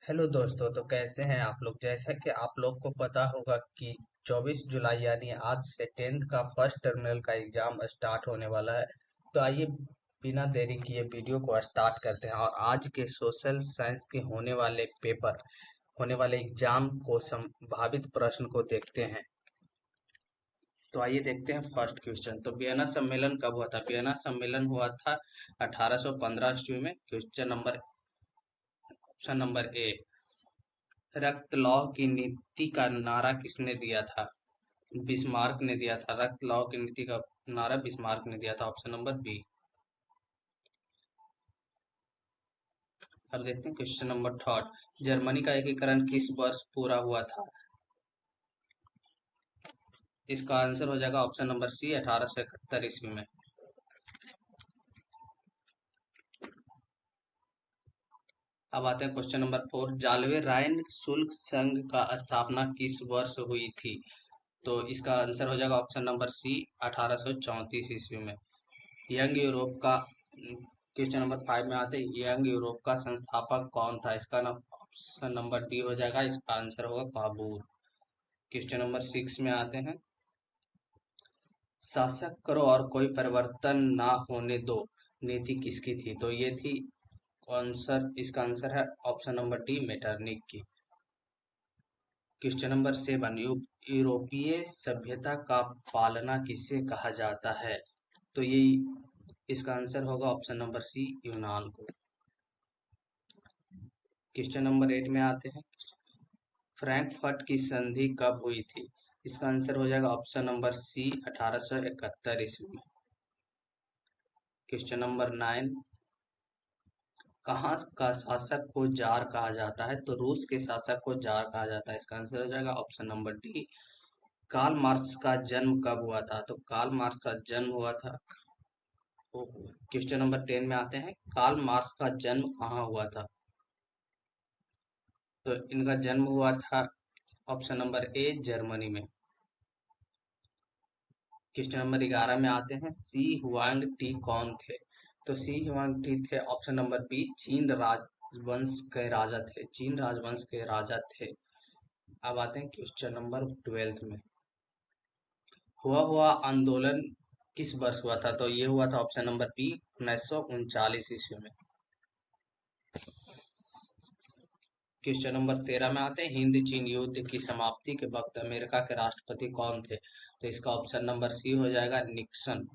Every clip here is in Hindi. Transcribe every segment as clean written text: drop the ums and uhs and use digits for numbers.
हेलो दोस्तों, तो कैसे हैं आप लोग। जैसा कि आप लोग को पता होगा कि 24 जुलाई यानी आज से 10th का फर्स्ट टर्मिनल का एग्जाम स्टार्ट होने वाला है। तो आइए बिना देरी किए वीडियो को स्टार्ट करते हैं और आज के सोशल साइंस के होने वाले एग्जाम को संभावित प्रश्न को देखते हैं। तो आइए देखते हैं फर्स्ट क्वेश्चन। तो वियना सम्मेलन कब हुआ था। वियना सम्मेलन हुआ था 1815 ईस्वी में। Option number A. रक्त लौह की नीति का नारा किसने दिया था। बिस्मार्क ने दिया था। रक्त लौह की नीति का नारा बिस्मार्क ने दिया था। Option number B. अब देखते हैं क्वेश्चन नंबर थर्ड। जर्मनी का एकीकरण किस वर्ष पूरा हुआ था। इसका आंसर हो जाएगा ऑप्शन नंबर सी 1871 ईस्वी में। अब आते हैं क्वेश्चन नंबर फोर। जालवे राइन शुल्क संघ का स्थापना किस वर्ष हुई थी। तो इसका आंसर हो जाएगा ऑप्शन नंबर सी 1834 ईस्वी में। यंग यूरोप का क्वेश्चन नंबर फाइव में आते हैं। यंग यूरोप का संस्थापक कौन था। इसका नाम ऑप्शन नंबर डी हो जाएगा। इसका आंसर होगा काबूल। क्वेश्चन नंबर सिक्स में आते हैं। शासक करो और कोई परिवर्तन ना होने दो नीति किसकी थी। तो ये थी आंसर, इसका आंसर है ऑप्शन नंबर डी मेटरनिक की। Question number seven. यूरोपीय सभ्यता का पालना किसे कहा जाता है। तो ये इसका आंसर होगा ऑप्शन नंबर सी यूनान को। क्वेश्चन नंबर एट में आते हैं। फ्रैंकफर्ट की संधि कब हुई थी। इसका आंसर हो जाएगा ऑप्शन नंबर सी 1871 ईस्वी में। Question number nine. कहाँ का शासक को जार कहा जाता है। तो रूस के शासक को जार कहा जाता है। इसका आंसर हो जाएगा option number D. Karl Marx का जन्म कब हुआ था। तो कार्ल मार्क्स का जन्म हुआ था। क्वेश्चन नंबर टेन में आते हैं। कार्ल मार्क्स का जन्म कहाँ हुआ था। तो इनका जन्म हुआ था ऑप्शन नंबर ए जर्मनी में। क्वेश्चन नंबर 11 में आते हैं। सी हुआंग टी कौन थे। तो सी हुआंग टी थे ऑप्शन नंबर बी चीन राजवंश के राजा थे। चीन राजवंश के राजा थे। अब आते हैं क्वेश्चन नंबर 12 में। हुआ आंदोलन किस वर्ष हुआ था। तो ये हुआ था ऑप्शन नंबर बी 1939 ईस्वी में। क्वेश्चन नंबर 13 में आते हैं। हिंद चीन युद्ध की समाप्ति के वक्त अमेरिका के राष्ट्रपति कौन थे। तो इसका ऑप्शन नंबर सी हो जाएगा निक्सन।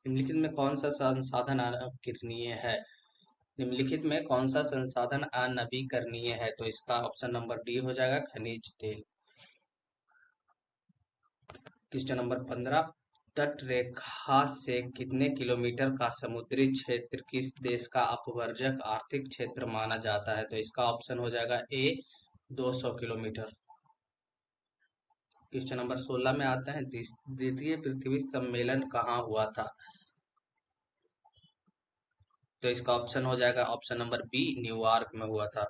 निम्नलिखित में कौन सा संसाधन अनवीकरणीय है। निम्नलिखित में कौन सा संसाधन अनवीकरणीय है। तो इसका ऑप्शन नंबर डी हो जाएगा खनिज तेल। Question number 15। तट रेखा से कितने किलोमीटर का समुद्री क्षेत्र किस देश का अपवर्जक आर्थिक क्षेत्र माना जाता है। तो इसका ऑप्शन हो जाएगा ए 200 किलोमीटर। क्वेश्चन नंबर 16 में आता है। द्वितीय पृथ्वी सम्मेलन कहाँ हुआ था। तो इसका ऑप्शन हो जाएगा ऑप्शन नंबर बी न्यूयॉर्क में हुआ था।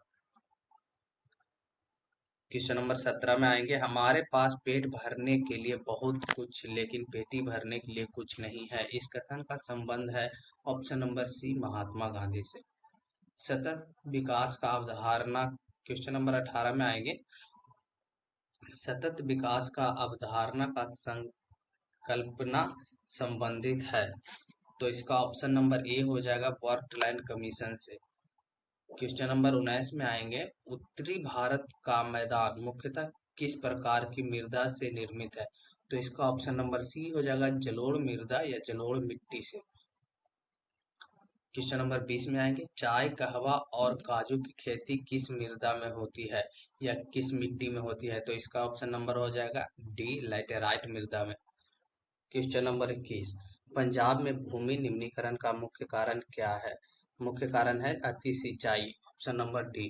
क्वेश्चन नंबर 17 में आएंगे। हमारे पास पेट भरने के लिए बहुत कुछ लेकिन पेटी भरने के लिए कुछ नहीं है। इस कथन का संबंध है ऑप्शन नंबर सी महात्मा गांधी से। सतत विकास का अवधारणा क्वेश्चन नंबर 18 में आएंगे। सतत विकास का अवधारणा का संकल्पना संबंधित है। तो इसका ऑप्शन नंबर ए हो जाएगा वर्कलैंड कमीशन से। क्वेश्चन नंबर 19 में आएंगे। उत्तरी भारत का मैदान मुख्यतः किस प्रकार की मृदा से निर्मित है। तो इसका ऑप्शन नंबर सी हो जाएगा जलोढ़ मृदा या जलोढ़ मिट्टी से। क्वेश्चन नंबर 20 में आएंगे। चाय कहवा और काजू की खेती किस मृदा में होती है या किस मिट्टी में होती है। तो इसका ऑप्शन नंबर हो जाएगा डी लैटेराइट मृदा में। Question number 21। पंजाब में भूमि निम्नीकरण का मुख्य कारण क्या है। मुख्य कारण है अति सिंचाई। Option number D.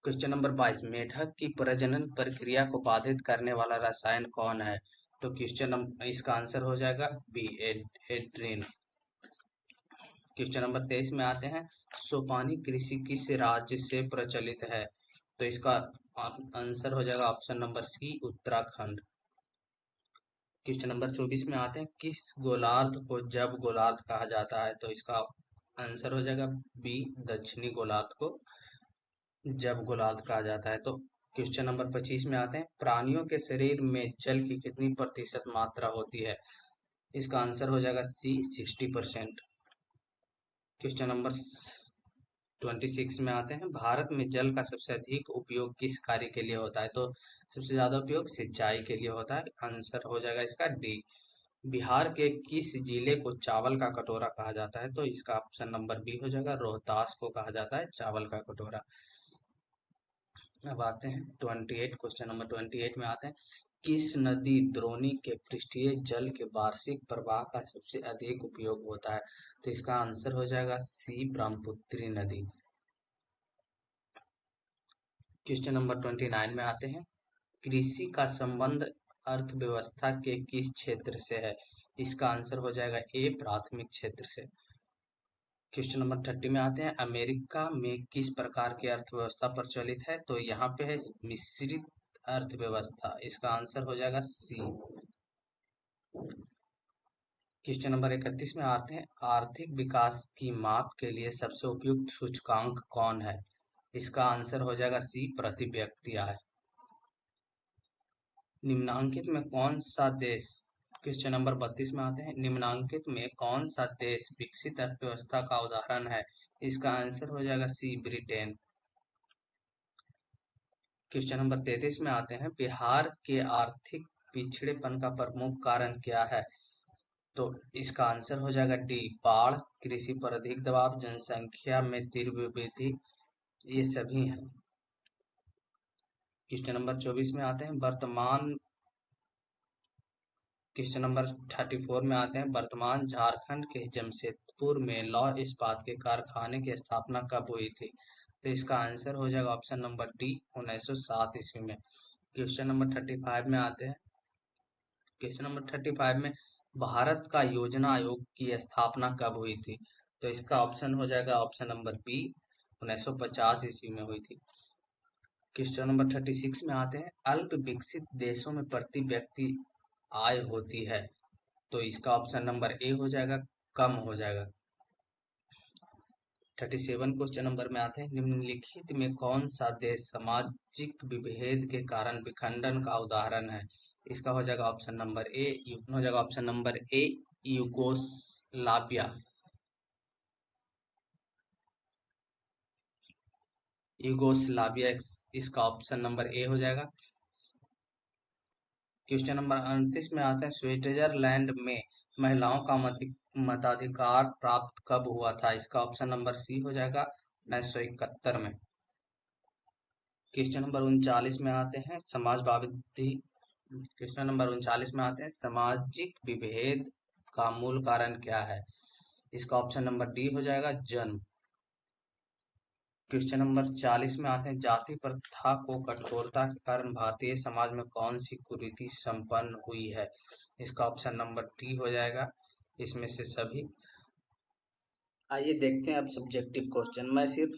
Question number 22। मेढक की प्रजनन प्रक्रिया को बाधित करने वाला रसायन कौन है। तो इसका आंसर हो जाएगा बी एड्रीन। क्वेश्चन नंबर 23 में आते हैं। सोपानी कृषि किस राज्य से प्रचलित है। तो इसका आंसर हो जाएगा option number C Uttarakhand. Question number 24 में आते हैं। किस गोलार्ध को जब गोलार्ध कहा जाता है। तो इसका आंसर हो जाएगा बी दक्षिणी गोलार्ध को जब गुलाल कहा जाता है। तो क्वेश्चन नंबर 25 में आते हैं, प्राणियों के शरीर में जल की कितनी प्रतिशत मात्रा होती है? इसका आंसर हो जाएगा सी 60%। क्वेश्चन नंबर 26 में आते हैं, भारत में जल का सबसे अधिक उपयोग किस कार्य के लिए होता है? तो सबसे ज्यादा उपयोग सिंचाई के लिए होता है। आंसर हो जाएगा इसका डी। बिहार के किस जिले को चावल का कटोरा कहा जाता है? तो इसका ऑप्शन नंबर बी हो जाएगा, रोहतास को कहा जाता है चावल का कटोरा। अब आते हैं 28, क्वेश्चन नंबर 28 में आते हैं, किस नदी द्रोणी के पृष्ठीय जल के वार्षिक प्रवाह का सबसे अधिक उपयोग होता है? तो इसका आंसर हो जाएगा सी ब्रह्मपुत्री नदी। क्वेश्चन नंबर 29 में आते हैं, कृषि का संबंध अर्थव्यवस्था के किस क्षेत्र से है? इसका आंसर हो जाएगा ए प्राथमिक क्षेत्र से। क्वेश्चन नंबर 30 में आते हैं, अमेरिका में किस प्रकार की अर्थव्यवस्था प्रचलित है? तो यहाँ पे है मिश्रित अर्थव्यवस्था। इसका आंसर हो जाएगा सी। क्वेश्चन नंबर 31 में आते हैं, आर्थिक विकास की माप के लिए सबसे उपयुक्त सूचकांक कौन है? इसका आंसर हो जाएगा सी प्रति व्यक्ति आय। निम्नांकित में कौन सा देश, क्वेश्चन नंबर 32 में आते हैं, निम्नांकित में कौन सा देश विकसित अर्थव्यवस्था का उदाहरण है? इसका आंसर हो जाएगा सी ब्रिटेन। क्वेश्चन नंबर 33 में आते हैं, बिहार के आर्थिक पिछड़ेपन का प्रमुख कारण क्या है? तो इसका आंसर हो जाएगा डी बाढ़, कृषि पर अधिक दबाव, जनसंख्या में तीव्र वृद्धि, ये सभी हैं। क्वेश्चन नंबर 24 में आते हैं, क्वेश्चन नंबर 34 में आते हैं, वर्तमान झारखंड के जमशेदपुर में लौह इस्पात के कारखाने की स्थापना कब हुई थी? तो इसका आंसर हो जाएगा ऑप्शन नंबर डी 1907 ईस्वी में। क्वेश्चन नंबर 35 में आते हैं, क्वेश्चन नंबर 35 में भारत का योजना आयोग की स्थापना कब हुई थी? तो इसका ऑप्शन हो जाएगा ऑप्शन नंबर बी 1950 ईस्वी में हुई थी। क्वेश्चन नंबर 36 में आते हैं, अल्प विकसित देशों में प्रति व्यक्ति आय होती है। तो इसका ऑप्शन नंबर ए हो जाएगा, कम हो जाएगा। 37 क्वेश्चन नंबर में आते हैं, निम्नलिखित में कौन सा देश सामाजिक विभेद के कारण विखंडन का उदाहरण है? इसका हो जाएगा ऑप्शन नंबर ए, हो जाएगा option number A Yugoslavia. Yugoslavia इसका ऑप्शन नंबर ए हो जाएगा। क्वेश्चन नंबर 29 में आता है, स्विट्जरलैंड में महिलाओं का मताधिकार प्राप्त कब हुआ था? इसका ऑप्शन नंबर सी हो जाएगा 1971 में। क्वेश्चन नंबर 39 में आते हैं, समाजवादी, क्वेश्चन नंबर 39 में आते हैं, सामाजिक विभेद का मूल कारण क्या है? इसका ऑप्शन नंबर डी हो जाएगा जन्म। क्वेश्चन नंबर 40 में आते हैं, जाति प्रथा को कठोरता के कारण भारतीय समाज में कौन सी कुरीति संपन्न हुई है? इसका ऑप्शन नंबर डी हो जाएगा इसमें से सभी। आइए देखते हैं अब सब्जेक्टिव क्वेश्चन। मैं सिर्फ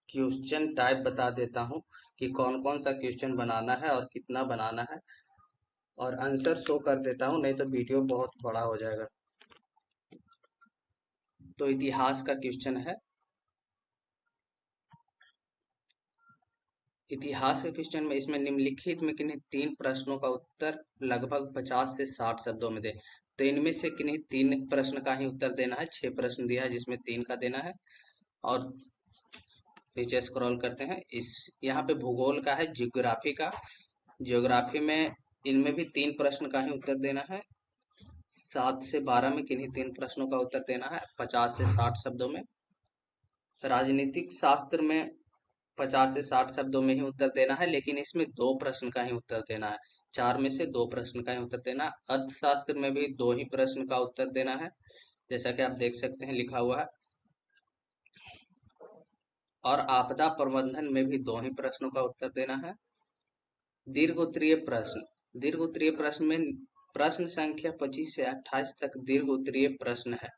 क्वेश्चन टाइप बता देता हूँ कि कौन कौन सा क्वेश्चन बनाना है और कितना बनाना है, और आंसर शो कर देता हूँ, नहीं तो वीडियो बहुत बड़ा हो जाएगा। तो इतिहास का क्वेश्चन है। इतिहास के क्वेश्चन में इसमें निम्नलिखित में किन्हीं 3 प्रश्नों का उत्तर लगभग 50 से 60 शब्दों में दे। तो इनमें से किन्हीं 3 प्रश्न का ही उत्तर देना है। 6 प्रश्न दिया है जिसमें 3 का देना है। और नीचे स्क्रॉल करते हैं, इस यहाँ पे भूगोल का है, जियोग्राफी का। जियोग्राफी में इनमें भी 3 प्रश्न का ही उत्तर देना है। 7 से 12 में किन्हीं 3 प्रश्नों का उत्तर देना है 50 से 60 शब्दों में। राजनीतिक शास्त्र में 50 से 60 शब्दों में ही उत्तर देना है, लेकिन इसमें 2 प्रश्न का ही उत्तर देना है। 4 में से 2 प्रश्न का ही उत्तर देना है। अर्थशास्त्र में भी 2 ही प्रश्न का उत्तर देना है, जैसा कि आप देख सकते हैं लिखा हुआ है। और आपदा प्रबंधन में भी 2 ही प्रश्नों का उत्तर देना है। दीर्घ उत्तरीय प्रश्न, दीर्घ उत्तरीय प्रश्न में प्रश्न संख्या 25 से 28 तक दीर्घ उत्तरीय प्रश्न है।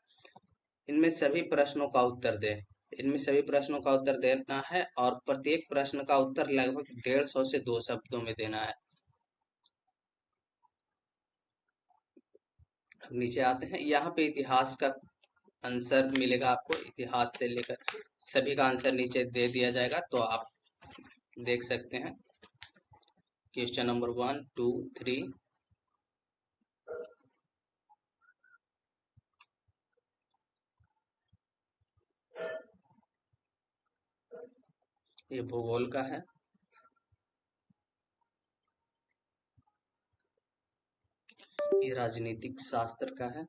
इनमें सभी प्रश्नों का उत्तर दें। इनमें सभी प्रश्नों का उत्तर देना है और प्रत्येक प्रश्न का उत्तर लगभग 150 से 2 शब्दों में देना है। नीचे आते हैं, यहाँ पे इतिहास का आंसर मिलेगा आपको। इतिहास से लेकर सभी का आंसर नीचे दे दिया जाएगा, तो आप देख सकते हैं क्वेश्चन नंबर 1, 2, 3। ये भूगोल का है। ये राजनीतिक शास्त्र का है।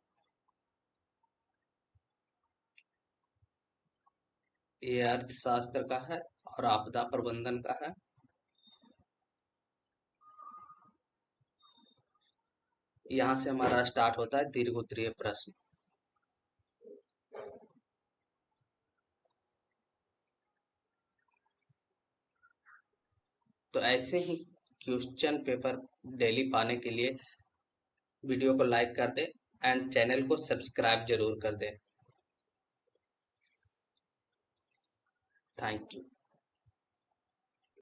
ये अर्थशास्त्र का है और आपदा प्रबंधन का है। यहाँ से हमारा स्टार्ट होता है दीर्घ उत्तरीय प्रश्न। तो ऐसे ही क्वेश्चन पेपर डेली पाने के लिए वीडियो को लाइक कर दे एंड चैनल को सब्सक्राइब जरूर कर दे। Thank you.